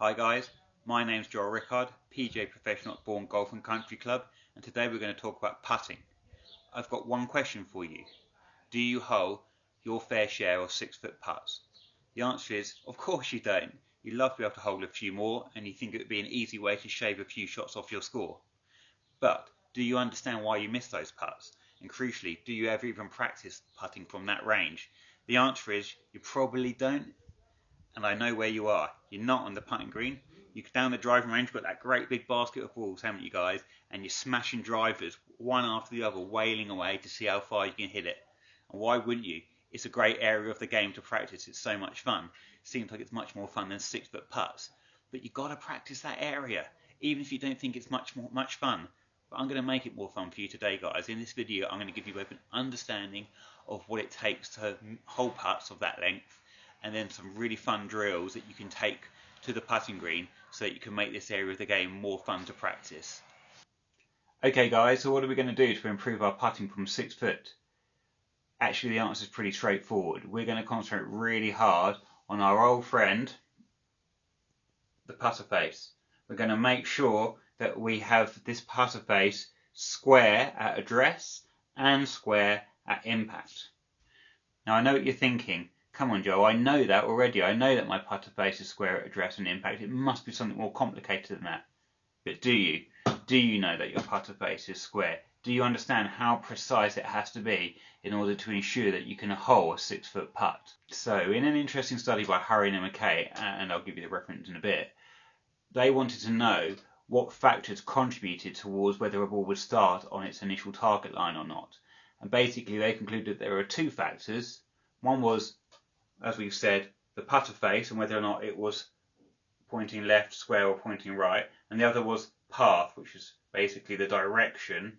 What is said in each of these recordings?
Hi guys, my name's Rickard, PGA professional at Bourn Golf and Country Club, and today we're going to talk about putting. I've got one question for you. Do you hole your fair share of 6-foot putts? The answer is, of course you don't. You'd love to be able to hole a few more, and you think it would be an easy way to shave a few shots off your score. But do you understand why you miss those putts? And crucially, do you ever even practice putting from that range? The answer is, you probably don't. And I know where you are. You're not on the putting green. You're down the driving range, got that great big basket of balls, haven't you guys? And you're smashing drivers one after the other, wailing away to see how far you can hit it. And why wouldn't you? It's a great area of the game to practice. It's so much fun. Seems like it's much more fun than 6-foot putts. But you've got to practice that area, even if you don't think it's much fun. But I'm going to make it more fun for you today, guys. In this video, I'm going to give you both an understanding of what it takes to hole putts of that length, and then some really fun drills that you can take to the putting green so that you can make this area of the game more fun to practice. Okay guys, so what are we going to do to improve our putting from 6 foot? Actually, the answer is pretty straightforward. We're going to concentrate really hard on our old friend, the putter face. We're going to make sure that we have this putter face square at address and square at impact. Now I know what you're thinking. Come on, Joe, I know that already. I know that my putter face is square at address and impact. It must be something more complicated than that. But do you? Do you know that your putter face is square? Do you understand how precise it has to be in order to ensure that you can hole a 6-foot putt? So, in an interesting study by Rickard and McKay, and I'll give you the reference in a bit, they wanted to know what factors contributed towards whether a ball would start on its initial target line or not. And basically, they concluded there were 2 factors. One was, as we've said, the putter face and whether or not it was pointing left, square, or pointing right, and the other was path, which is basically the direction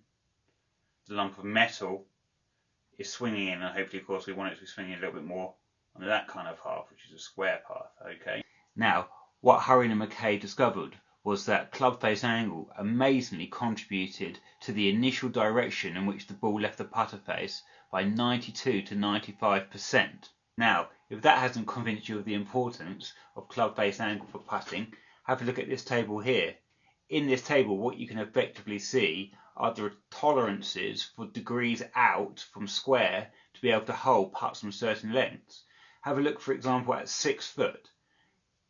the lump of metal is swinging in, and hopefully, of course, we want it to be swinging a little bit more on that kind of path, which is a square path. Okay. Now, what Rickard and McKay discovered was that club face angle amazingly contributed to the initial direction in which the ball left the putter face by 92 to 95%. Now, if that hasn't convinced you of the importance of club face angle for putting, have a look at this table here. In this table, what you can effectively see are the tolerances for degrees out from square to be able to hole putts from certain lengths. Have a look, for example, at 6 foot.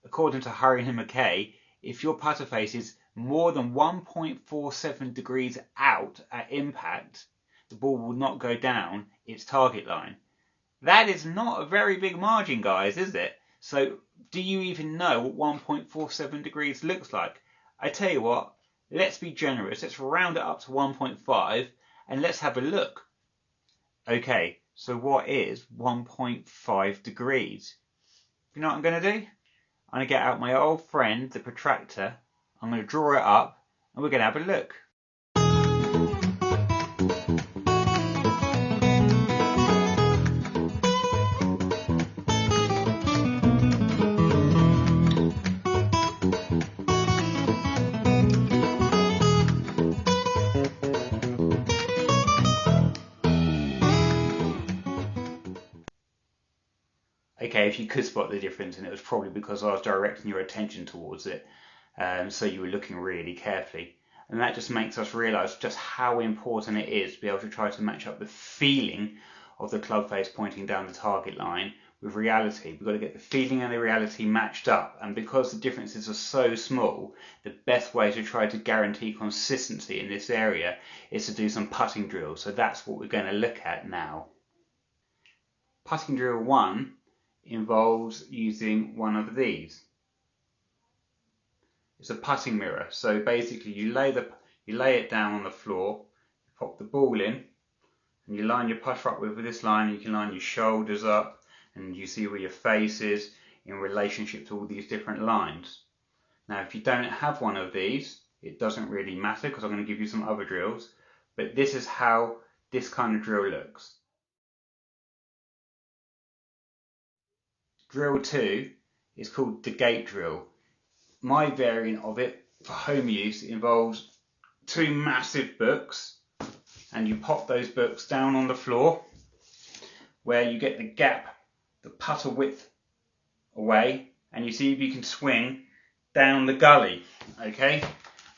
According to Rickard and McKay, if your putter face is more than 1.47 degrees out at impact, the ball will not go down its target line. That is not a very big margin, guys, is it? So, do you even know what 1.47 degrees looks like? I tell you what, let's be generous. Let's round it up to 1.5 and let's have a look. Okay, so what is 1.5 degrees? You know what I'm going to do? I'm going to get out my old friend, the protractor. I'm going to draw it up and we're going to have a look. Okay, if you could spot the difference, and it was probably because I was directing your attention towards it, so you were looking really carefully. And that just makes us realise just how important it is to be able to try to match up the feeling of the club face pointing down the target line with reality. We've got to get the feeling and the reality matched up, and because the differences are so small, the best way to try to guarantee consistency in this area is to do some putting drills. So that's what we're going to look at now. Putting drill 1 involves using one of these. It's a putting mirror. So basically you lay it down on the floor, you pop the ball in, and you line your putter up with this line. You can line your shoulders up, and you see where your face is in relationship to all these different lines. Now, if you don't have one of these, it doesn't really matter because I'm going to give you some other drills, but this is how this kind of drill looks. Drill 2 is called the gate drill. My variant of it for home use involves 2 massive books, and you pop those books down on the floor where you get the gap, the putter width away, and you see if you can swing down the gully, okay?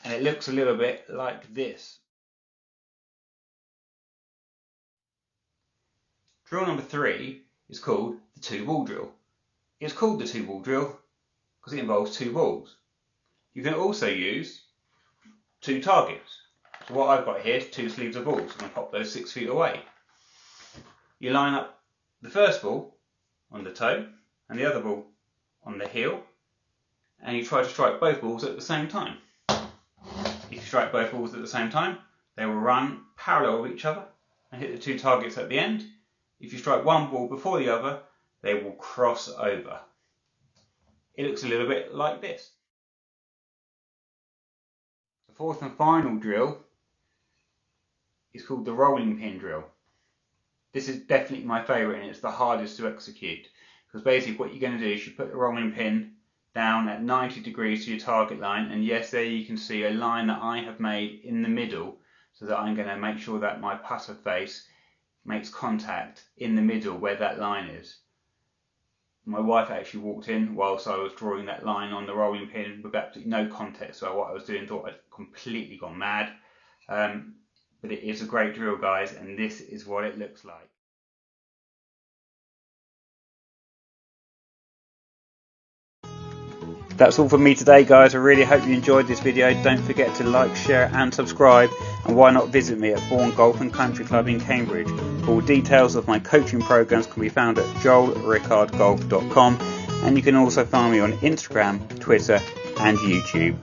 And it looks a little bit like this. Drill number 3 is called the 2-ball drill. It's called the 2-ball drill because it involves 2 balls. You can also use 2 targets. So what I've got here is 2 sleeves of balls. I'm going to pop those 6 feet away. You line up the first ball on the toe and the other ball on the heel, and you try to strike both balls at the same time. If you strike both balls at the same time, they will run parallel with each other and hit the 2 targets at the end. If you strike one ball before the other, they will cross over. It looks a little bit like this. The 4th and final drill is called the rolling pin drill. This is definitely my favourite and it's the hardest to execute, because basically what you're going to do is you put the rolling pin down at 90 degrees to your target line, and yes, there you can see a line that I have made in the middle, so that I'm going to make sure that my putter face makes contact in the middle where that line is. My wife actually walked in whilst I was drawing that line on the rolling pin with absolutely no context, so what I was doing thought I'd completely gone mad. But it is a great drill, guys, and this is what it looks like. That's all from me today, guys. I really hope you enjoyed this video. Don't forget to like, share and subscribe, and why not visit me at Bourn Golf and Country Club in Cambridge. All details of my coaching programs can be found at joelrickardgolf.com, and you can also find me on Instagram, Twitter and YouTube.